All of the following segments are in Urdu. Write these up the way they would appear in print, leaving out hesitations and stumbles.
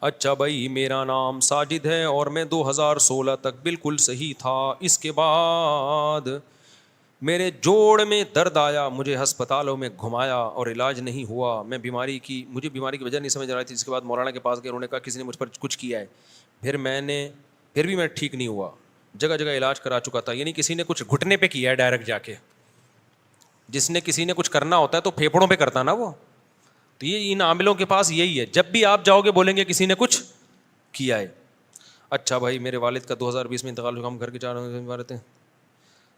اچھا بھائی میرا نام ساجد ہے اور میں 2016 تک بالکل صحیح تھا. اس کے بعد میرے جوڑ میں درد آیا, مجھے ہسپتالوں میں گھمایا اور علاج نہیں ہوا. مجھے بیماری کی وجہ نہیں سمجھ رہی تھی. اس کے بعد مولانا کے پاس گئے, انہوں نے کہا کسی نے مجھ پر کچھ کیا ہے. پھر بھی میں ٹھیک نہیں ہوا. جگہ جگہ علاج کرا چکا تھا. یعنی کسی نے کچھ گھٹنے پہ کیا ہے ڈائریکٹ جا کے. جس نے کسی نے کچھ کرنا ہوتا ہے تو پھیپھڑوں پہ کرتا نا وہ. تو یہ ان عاملوں کے پاس یہی ہے, جب بھی آپ جاؤ گے بولیں گے کسی نے کچھ کیا ہے. اچھا بھائی میرے والد کا 2020 میں انتقال ہوا, ہم گھر کے 4 عمارت ہیں,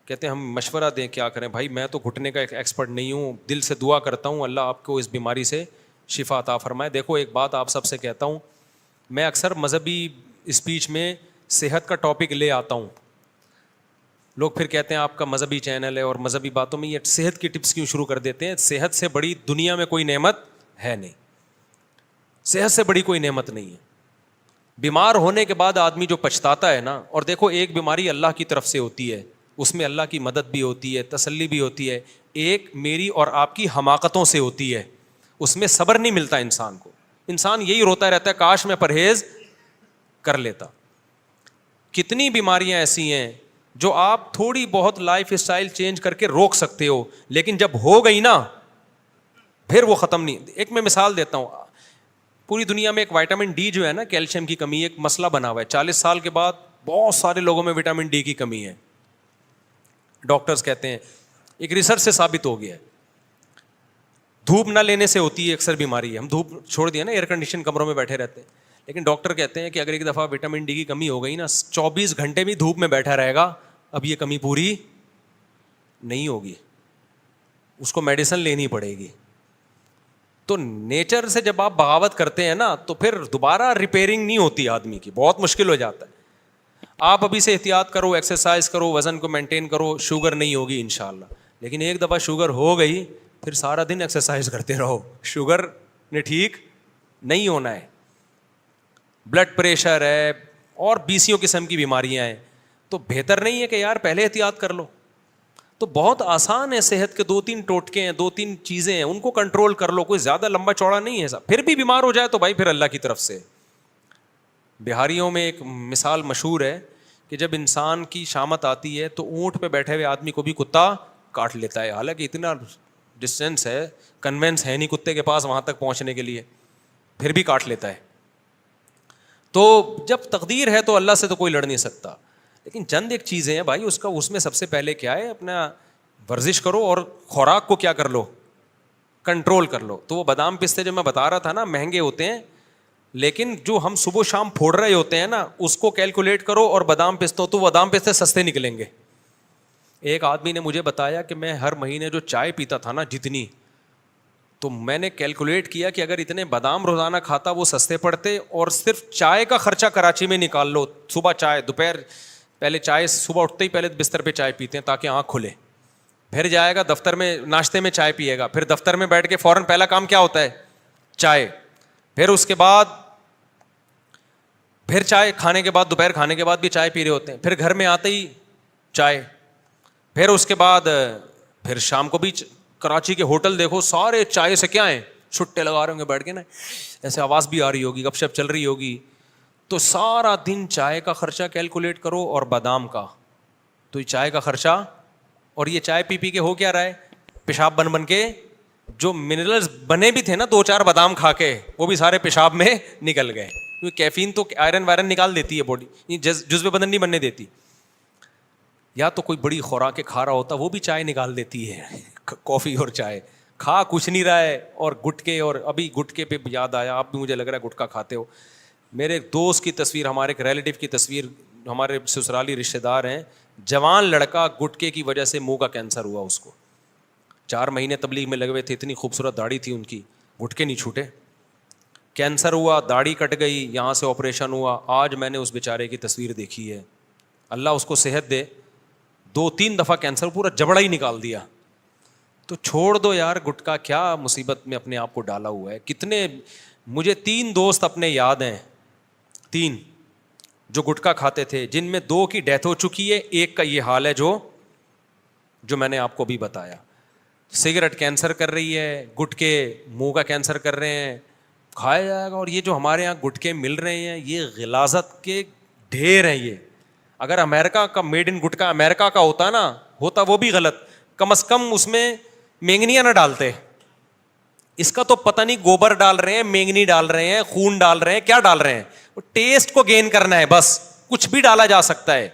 کہتے ہیں ہم مشورہ دیں کیا کریں. بھائی میں تو گھٹنے کا ایک ایکسپرٹ نہیں ہوں, دل سے دعا کرتا ہوں اللہ آپ کو اس بیماری سے شفا عطا فرمائے. دیکھو ایک بات آپ سب سے کہتا ہوں, میں اکثر مذہبی اسپیچ میں صحت کا ٹاپک لے آتا ہوں. لوگ پھر کہتے ہیں آپ کا مذہبی چینل ہے اور مذہبی باتوں میں یہ صحت کی ٹپس کیوں شروع کر دیتے ہیں. صحت سے بڑی دنیا میں کوئی نعمت ہے نہیں, صحت سے بڑی کوئی نعمت نہیں ہے. بیمار ہونے کے بعد آدمی جو پچھتاتا ہے نا, اور دیکھو ایک بیماری اللہ کی طرف سے ہوتی ہے, اس میں اللہ کی مدد بھی ہوتی ہے, تسلی بھی ہوتی ہے. ایک میری اور آپ کی حماقتوں سے ہوتی ہے, اس میں صبر نہیں ملتا انسان کو. انسان یہی روتا رہتا ہے کاش میں پرہیز کر لیتا. کتنی بیماریاں ایسی ہیں جو آپ تھوڑی بہت لائف اسٹائل چینج کر کے روک سکتے ہو, لیکن جب ہو گئی نا پھر وہ ختم نہیں. ایک میں مثال دیتا ہوں, پوری دنیا میں ایک وائٹامن ڈی جو ہے نا, کیلشیم کی کمی ایک مسئلہ بنا ہوا ہے. 40 سال کے بعد بہت سارے لوگوں میں وٹامن ڈی کی کمی ہے. ڈاکٹرز کہتے ہیں, ایک ریسرچ سے ثابت ہو گیا ہے, دھوپ نہ لینے سے ہوتی ہے اکثر بیماری ہے. ہم دھوپ چھوڑ دیا نا, ایئر کنڈیشن کمروں میں بیٹھے رہتے ہیں, لیکن ڈاکٹر کہتے ہیں کہ اگر ایک دفعہ وٹامن ڈی کی کمی ہو گئی نا, 24 گھنٹے بھی دھوپ میں بیٹھا رہے گا, اب یہ کمی پوری نہیں ہوگی, اس کو میڈیسن لینی پڑے گی. تو نیچر سے جب آپ بغاوت کرتے ہیں نا تو پھر دوبارہ ریپیئرنگ نہیں ہوتی آدمی کی, بہت مشکل ہو جاتا ہے. آپ ابھی سے احتیاط کرو, ایکسرسائز کرو, وزن کو مینٹین کرو, شوگر نہیں ہوگی انشاءاللہ. لیکن ایک دفعہ شوگر ہو گئی پھر سارا دن ایکسرسائز کرتے رہو, شوگر نے ٹھیک نہیں ہونا ہے. بلڈ پریشر ہے اور 20 قسم کی بیماریاں ہیں, تو بہتر نہیں ہے کہ یار پہلے احتیاط کر لو. تو بہت آسان ہے, صحت کے 2-3 ٹوٹکے ہیں, 2-3 چیزیں ہیں, ان کو کنٹرول کر لو, کوئی زیادہ لمبا چوڑا نہیں ہے. پھر بھی بیمار ہو جائے تو بھائی پھر اللہ کی طرف سے. بہاریوں میں ایک مثال مشہور ہے کہ جب انسان کی شامت آتی ہے تو اونٹ پہ بیٹھے ہوئے آدمی کو بھی کتا کاٹ لیتا ہے, حالانکہ اتنا ڈسٹینس ہے, کنوینس ہے نہیں کتے کے پاس وہاں تک پہنچنے کے لیے, پھر بھی کاٹ لیتا ہے. تو جب تقدیر ہے تو اللہ سے تو کوئی لڑ نہیں سکتا. لیکن چند ایک چیزیں ہیں بھائی, اس میں سب سے پہلے کیا ہے, اپنا ورزش کرو اور خوراک کو کیا کر لو, کنٹرول کر لو. تو وہ بادام پستے جو میں بتا رہا تھا نا, مہنگے ہوتے ہیں, لیکن جو ہم صبح شام پھوڑ رہے ہوتے ہیں نا اس کو کیلکولیٹ کرو اور بادام پستوں, تو بادام پستے سستے نکلیں گے. ایک آدمی نے مجھے بتایا کہ میں ہر مہینے جو چائے پیتا تھا نا جتنی, تو میں نے کیلکولیٹ کیا کہ اگر اتنے بادام روزانہ کھاتا وہ سستے پڑتے, اور صرف چائے کا خرچہ کراچی میں نکال لو. صبح چائے, دوپہر پہلے چائے, صبح اٹھتے ہی پہلے بستر پہ چائے پیتے ہیں تاکہ آنکھ کھلے, پھر جائے گا دفتر میں ناشتے میں چائے پیے گا, پھر دفتر میں بیٹھ کے فوراً پہلا کام کیا ہوتا ہے, چائے. پھر اس کے بعد پھر چائے کھانے کے بعد, دوپہر کھانے کے بعد بھی چائے پی رہے ہوتے ہیں, پھر گھر میں آتے ہی چائے, پھر اس کے بعد پھر شام کو بھی. کراچی کے ہوٹل دیکھو سارے چائے سے کیا ہیں, چھٹے لگا رہے ہوں گے بیٹھ کے نا, ایسے آواز بھی آ رہی ہوگی, گپ شپ چل رہی ہوگی. تو سارا دن چائے کا خرچہ کیلکولیٹ کرو اور بادام کا, تو یہ چائے کا خرچہ, اور یہ چائے پی پی کے ہو کیا رہا ہے, پیشاب بن بن کے جو منرلز بنے بھی تھے نا 2-4 بادام کھا کے, وہ بھی سارے پیشاب میں نکل گئے. کیونکہ کیفین تو آئرن وائرن نکال دیتی ہے باڈی, جزو بدن نہیں بننے دیتی. یا تو کوئی بڑی خوراک کھا رہا ہوتا وہ بھی چائے نکال دیتی ہے, کافی اور چائے کھا کچھ نہیں رہا ہے, اور گٹکے. اور ابھی گٹکے پہ یاد آیا, آپ بھی مجھے لگ رہا ہے گٹکا کھاتے ہو. میرے ایک دوست کی تصویر, ہمارے ایک ریلیٹیو کی تصویر, ہمارے سسرالی رشتے دار ہیں, جوان لڑکا, گٹکے کی وجہ سے منہ کا کینسر ہوا اس کو. 4 مہینے تبلیغ میں لگے ہوئے تھے, اتنی خوبصورت داڑھی تھی ان کی, گٹکے نہیں چھوٹے. کینسر ہوا, داڑھی کٹ گئی, یہاں سے آپریشن ہوا. آج میں نے اس بیچارے کی تصویر دیکھی ہے, اللہ اس کو صحت دے, 2-3 دفعہ کینسر, پورا جبڑا ہی نکال دیا. تو چھوڑ دو یار گٹکا, کیا مصیبت میں اپنے آپ کو ڈالا ہوا ہے. کتنے, مجھے 3 دوست اپنے یاد ہیں, 3 جو گٹکا کھاتے تھے, جن میں 2 کی ڈیتھ ہو چکی ہے, ایک کا یہ حال ہے جو میں نے آپ کو بھی بتایا. سگریٹ کینسر کر رہی ہے, گٹکے منہ کا کینسر کر رہے ہیں, کھایا جائے گا. اور یہ جو ہمارے یہاں گٹکے مل رہے ہیں یہ غلاظت کے ڈھیر ہیں. یہ اگر امریکہ کا میڈ ان گٹکا امریکہ کا ہوتا نا, ہوتا وہ بھی غلط, کم از کم اس میں مینگنیاں نہ ڈالتے. اس کا تو پتہ نہیں گوبر ڈال رہے ہیں, مینگنی ڈال رہے ہیں, خون ڈال رہے ہیں, کیا ڈال رہے ہیں. وہ ٹیسٹ کو گین کرنا ہے بس, کچھ بھی ڈالا جا سکتا ہے.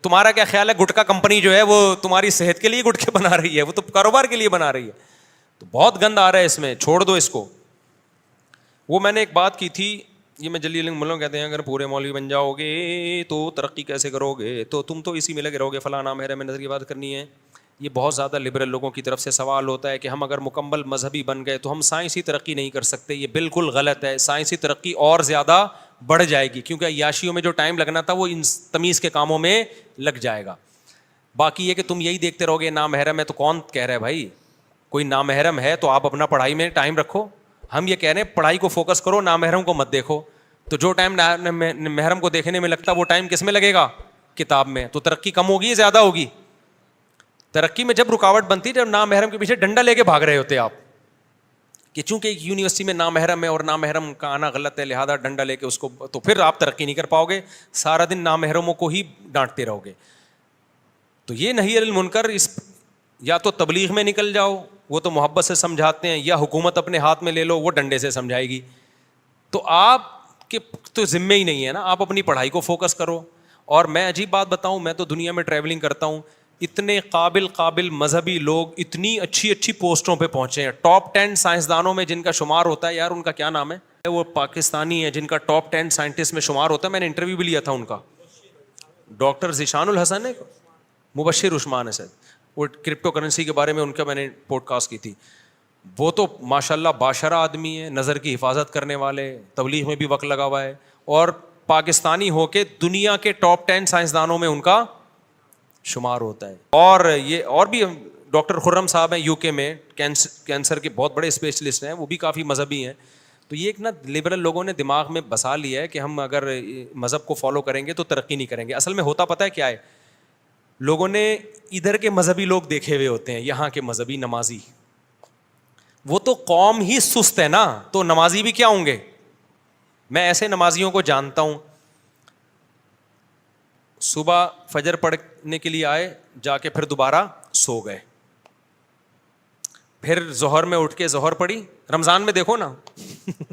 تمہارا کیا خیال ہے گٹکا کمپنی جو ہے وہ تمہاری صحت کے لیے گٹکے بنا رہی ہے؟ وہ تو کاروبار کے لیے بنا رہی ہے. تو بہت گند آ رہا ہے اس میں, چھوڑ دو اس کو. وہ میں نے ایک بات کی تھی, یہ میں جلی ملوں کہتے ہیں اگر پورے مولوی بن جاؤ گے تو ترقی کیسے کرو گے, تو تم تو اسی میں لگے رہو گے, فلانا میرے میں نظر کی بات کرنی ہے. یہ بہت زیادہ لبرل لوگوں کی طرف سے سوال ہوتا ہے کہ ہم اگر مکمل مذہبی بن گئے تو ہم سائنسی ترقی نہیں کر سکتے. یہ بالکل غلط ہے. سائنسی ترقی اور زیادہ بڑھ جائے گی, کیونکہ عیاشیوں میں جو ٹائم لگنا تھا وہ ان تمیز کے کاموں میں لگ جائے گا. باقی یہ کہ تم یہی دیکھتے رہو گے نامحرم ہے, تو کون کہہ رہا ہے بھائی کوئی نامحرم ہے تو آپ اپنا پڑھائی میں ٹائم رکھو. ہم یہ کہہ رہے ہیں پڑھائی کو فوکس کرو, نامحرم کو مت دیکھو. تو جو ٹائم محرم کو دیکھنے میں لگتا ہے وہ ٹائم کس میں لگے گا؟ کتاب میں. تو ترقی کم ہوگی یا زیادہ ہوگی؟ ترقی میں جب رکاوٹ بنتی ہے جب نامحرم کے پیچھے ڈنڈا لے کے بھاگ رہے ہوتے آپ, کہ چونکہ ایک یونیورسٹی میں نامحرم ہے اور نامحرم کا آنا غلط ہے لہذا ڈنڈا لے کے اس کو, تو پھر آپ ترقی نہیں کر پاؤ گے, سارا دن نامحرموں کو ہی ڈانٹتے رہو گے. تو یہ نہی عن المنکر, اس یا تو تبلیغ میں نکل جاؤ, وہ تو محبت سے سمجھاتے ہیں, یا حکومت اپنے ہاتھ میں لے لو, وہ ڈنڈے سے سمجھائے گی. تو آپ کے تو ذمہ ہی نہیں ہے نا, آپ اپنی پڑھائی کو فوکس کرو. اور میں عجیب بات بتاؤں, میں تو دنیا میں ٹریولنگ کرتا ہوں, اتنے قابل مذہبی لوگ اتنی اچھی پوسٹوں پہ پہنچے ہیں. ٹاپ 10 سائنسدانوں میں جن کا شمار ہوتا ہے, یار ان کا کیا نام ہے, وہ پاکستانی ہے جن کا ٹاپ 10 سائنٹسٹ میں شمار ہوتا ہے. میں نے انٹرویو بھی لیا تھا ان کا, ڈاکٹر ذیشان الحسن ہے, مبشر عثمان ہے سر, وہ کرپٹو کرنسی کے بارے میں ان کا میں نے پوڈ کاسٹ کی تھی. وہ تو ماشاء اللہ باشرہ آدمی ہے, نظر کی حفاظت کرنے والے, تبلیغ میں بھی وقت لگا ہوا ہے, اور پاکستانی ہو کے دنیا کے ٹاپ 10 سائنسدانوں میں ان کا شمار ہوتا ہے. اور یہ اور بھی ڈاکٹر خرم صاحب ہیں یو کے میں, کینسر کے بہت بڑے اسپیشلسٹ ہیں, وہ بھی کافی مذہبی ہیں. تو یہ ایک نا لبرل لوگوں نے دماغ میں بسا لیا ہے کہ ہم اگر مذہب کو فالو کریں گے تو ترقی نہیں کریں گے. اصل میں ہوتا پتہ ہے کیا ہے, لوگوں نے ادھر کے مذہبی لوگ دیکھے ہوئے ہوتے ہیں, یہاں کے مذہبی نمازی, وہ تو قوم ہی سست ہے نا, تو نمازی بھی کیا ہوں گے. میں ایسے نمازیوں کو جانتا ہوں, صبح فجر پڑھنے کے لیے آئے, جا کے پھر دوبارہ سو گئے, پھر ظہر میں اٹھ کے ظہر پڑھی, رمضان میں دیکھو نا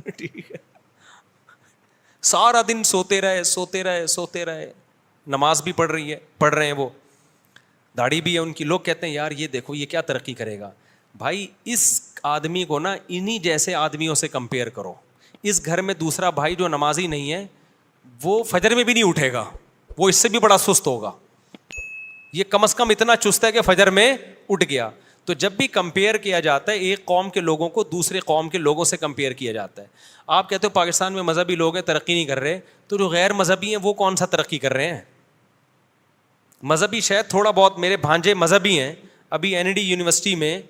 ٹھیک ہے, سارا دن سوتے رہے, نماز بھی پڑھ رہے ہیں, وہ داڑھی بھی ہے ان کی. لوگ کہتے ہیں یار یہ دیکھو یہ کیا ترقی کرے گا. بھائی اس آدمی کو نا انہی جیسے آدمیوں سے کمپیئر کرو. اس گھر میں دوسرا بھائی جو نمازی نہیں ہے وہ فجر میں بھی نہیں اٹھے گا, وہ اس سے بھی بڑا سست ہوگا. یہ کم از کم اتنا چست ہے کہ فجر میں اٹھ گیا. تو جب بھی کمپیئر کیا جاتا ہے ایک قوم کے لوگوں کو دوسرے قوم کے لوگوں سے کمپیئر کیا جاتا ہے. آپ کہتے ہو پاکستان میں مذہبی لوگ ہیں ترقی نہیں کر رہے, تو جو غیر مذہبی ہیں وہ کون سا ترقی کر رہے ہیں. مذہبی شاید تھوڑا بہت, میرے بھانجے مذہبی ہیں, ابھی این ڈی یونیورسٹی میں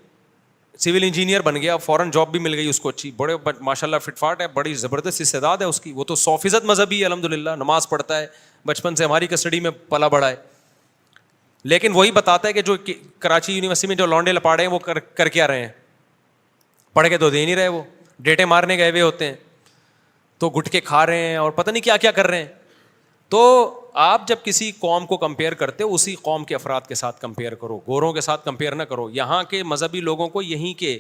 سول انجینئر بن گیا, فوراً جاب بھی مل گئی اس کو اچھی, بڑے ماشاء اللہ فٹ فاٹ ہے, بڑی زبردست استعداد ہے اس کی. وہ تو 100% مذہبی ہے الحمد للہ, نماز پڑھتا ہے, بچپن سے ہماری کسٹڈی میں پلا بڑھا ہے. لیکن وہی بتاتا ہے کہ جو کراچی یونیورسٹی میں جو لونڈے لپاڑے ہیں وہ کر کیا رہے ہیں, پڑھ کے تو دے نہیں رہے, وہ ڈیٹے مارنے گئے ہوئے ہوتے ہیں, تو گٹکے کھا رہے ہیں اور پتہ نہیں کیا کیا کر رہے ہیں. تو آپ جب کسی قوم کو کمپیئر کرتے ہو اسی قوم کے افراد کے ساتھ کمپیئر کرو, گوروں کے ساتھ کمپیئر نہ کرو. یہاں کے مذہبی لوگوں کو یہیں کے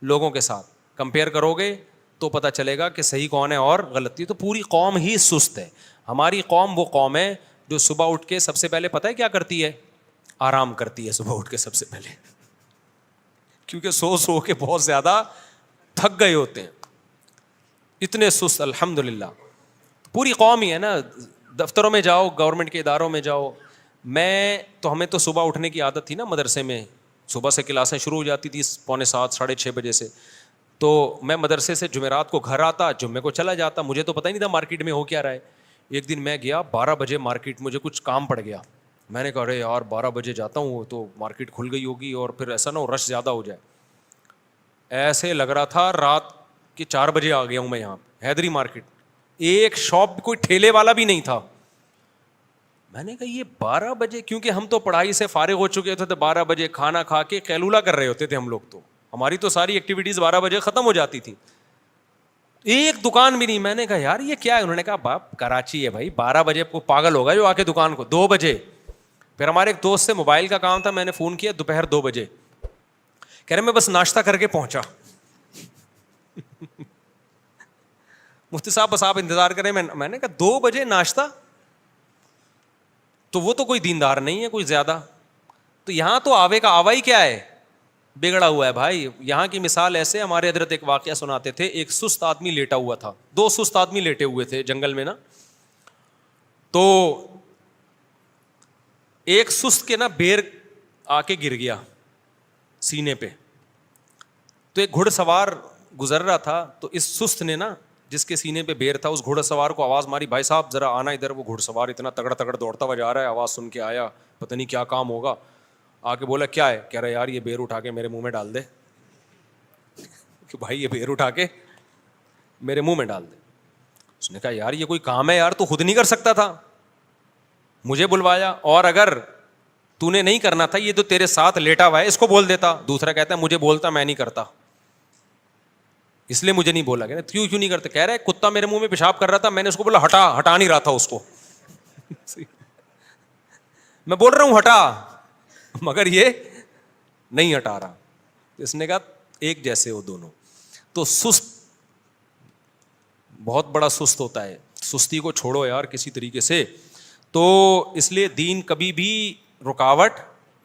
لوگوں کے ساتھ کمپیئر کرو گے تو پتہ چلے گا کہ صحیح کون ہے اور غلطی. تو پوری قوم ہی سست ہے. ہماری قوم وہ قوم ہے جو صبح اٹھ کے سب سے پہلے پتہ ہے کیا کرتی ہے, آرام کرتی ہے صبح اٹھ کے سب سے پہلے, کیونکہ سو کے بہت زیادہ تھک گئے ہوتے ہیں, اتنے سست. الحمد للہ پوری قوم ہی ہے نا. دفتروں میں جاؤ, گورنمنٹ کے اداروں میں جاؤ, ہمیں تو صبح اٹھنے کی عادت تھی نا, مدرسے میں صبح سے کلاسیں شروع ہو جاتی تھی 6:45 6:30 بجے سے. تو میں مدرسے سے جمعرات کو گھر آتا, جمعے کو چلا جاتا, مجھے تو پتہ ہی نہیں تھا مارکیٹ میں ہو کیا رہا ہے. ایک دن میں گیا 12 بجے مارکیٹ, مجھے کچھ کام پڑ گیا, میں نے کہا ارے یار 12 بجے جاتا ہوں تو مارکیٹ کھل گئی ہوگی اور پھر ایسا نہ ہو رش زیادہ ہو جائے. ایسے لگ رہا تھا رات کے 4 بجے آ گیا ہوں میں یہاں حیدری مارکیٹ, ایک شاپ کوئی ٹھیلے والا بھی نہیں تھا. میں نے کہا یہ 12 بجے, کیونکہ ہم تو پڑھائی سے فارغ ہو چکے تھے, تو 12 بجے کھانا کھا کے قیلولہ کر رہے ہوتے تھے ہم لوگ, تو ہماری تو ساری ایکٹیویٹیز 12 بجے ختم ہو جاتی تھی. ایک دکان بھی نہیں. میں نے کہا یار یہ کیا ہے؟ انہوں نے کہا باپ کراچی ہے بھائی, 12 بجے کو پاگل ہوگا جو آ کے دکان کو 2 بجے. پھر ہمارے ایک دوست سے موبائل کا کام تھا, میں نے فون کیا دوپہر 2 بجے, کہہ رہے میں بس ناشتہ کر کے پہنچا. مفتی صاحب بس آپ انتظار کریں. میں نے کہا 2 بجے ناشتہ, تو وہ تو کوئی دیندار نہیں ہے کوئی زیادہ. تو یہاں تو آوے کا آوا ہی کیا ہے, بگڑا ہوا ہے بھائی. یہاں کی مثال ایسے, ہمارے حضرت ایک واقعہ سناتے تھے. ایک سست آدمی لیٹا ہوا تھا, 2 سست آدمی لیٹے ہوئے تھے جنگل میں نا. تو ایک سست کے نا بیر آ کے گر گیا سینے پہ. تو ایک گھڑ سوار گزر رہا تھا, تو اس سست نے نا جس کے سینے پہ بیر تھا اس گھوڑا سوار کو آواز ماری, بھائی صاحب ذرا آنا ادھر. وہ گھوڑ سوار اتنا تگڑا تگڑ دوڑتا ہوا جا رہا ہے, آواز سن کے آیا, پتہ نہیں کیا کام ہوگا. آ کے بولا کیا ہے؟ کہہ رہا یار یہ بیر اٹھا کے میرے منہ میں ڈال دے. کہ بھائی یہ بیر اٹھا کے میرے منہ میں ڈال دے. اس نے کہا یار یہ کوئی کام ہے یار, تو خود نہیں کر سکتا تھا, مجھے بلوایا. اور اگر تو نے نہیں کرنا تھا, یہ تو تیرے ساتھ لیٹا ہوا ہے, اس کو بول دیتا. دوسرا کہتا ہے مجھے بولتا, میں نہیں کرتا, اس لیے مجھے نہیں بولا. کہہ رہے کیوں نہیں کرتے؟ کہہ رہے کتا میرے منہ میں پیشاب کر رہا تھا, میں نے اس کو بولا ہٹا نہیں رہا تھا اس کو. میں بول رہا ہوں ہٹا, مگر یہ نہیں ہٹا رہا. اس نے کہا ایک جیسے ہو دونوں. تو سست بہت بڑا سست ہوتا ہے, سستی کو چھوڑو یار کسی طریقے سے. تو اس لیے دین کبھی بھی رکاوٹ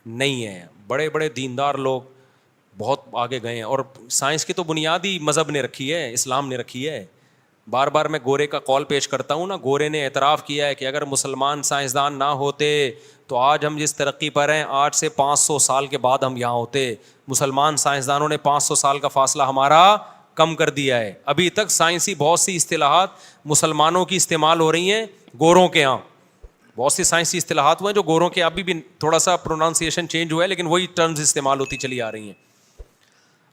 نہیں ہے. بڑے بڑے دیندار لوگ بہت آگے گئے ہیں, اور سائنس کی تو بنیاد ہی مذہب نے رکھی ہے, اسلام نے رکھی ہے. بار بار میں گورے کا قول پیش کرتا ہوں نا, گورے نے اعتراف کیا ہے کہ اگر مسلمان سائنسدان نہ ہوتے تو آج ہم جس ترقی پر ہیں, آج سے 500 سال کے بعد ہم یہاں ہوتے. مسلمان سائنسدانوں نے 500 سال کا فاصلہ ہمارا کم کر دیا ہے. ابھی تک سائنسی بہت سی اصطلاحات مسلمانوں کی استعمال ہو رہی ہیں گوروں کے یہاں. بہت سی سائنسی اصطلاحات ہوئے ہیں جو گوروں کے ابھی بھی تھوڑا سا پروناؤنسیشن چینج ہوا ہے, لیکن وہی ٹرمز استعمال ہوتی چلی آ رہی ہیں.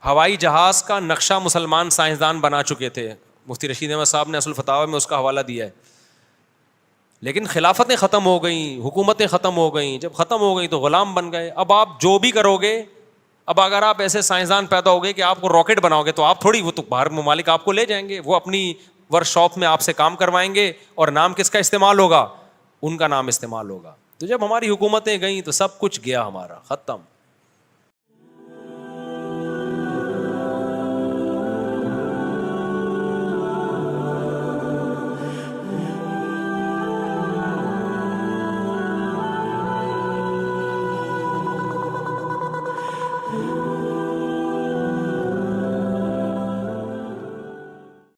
ہوائی جہاز کا نقشہ مسلمان سائنسدان بنا چکے تھے, مفتی رشید احمد صاحب نے اصل فتاوی میں اس کا حوالہ دیا ہے. لیکن خلافتیں ختم ہو گئیں, حکومتیں ختم ہو گئیں. جب ختم ہو گئیں تو غلام بن گئے. اب آپ جو بھی کرو گے, اب اگر آپ ایسے سائنسدان پیدا ہو گئے کہ آپ کو راکٹ بناؤ گے, تو آپ تھوڑی, وہ تو باہر ممالک آپ کو لے جائیں گے, وہ اپنی ورک شاپ میں آپ سے کام کروائیں گے, اور نام کس کا استعمال ہوگا؟ ان کا نام استعمال ہوگا. تو جب ہماری حکومتیں گئیں تو سب کچھ گیا ہمارا, ختم.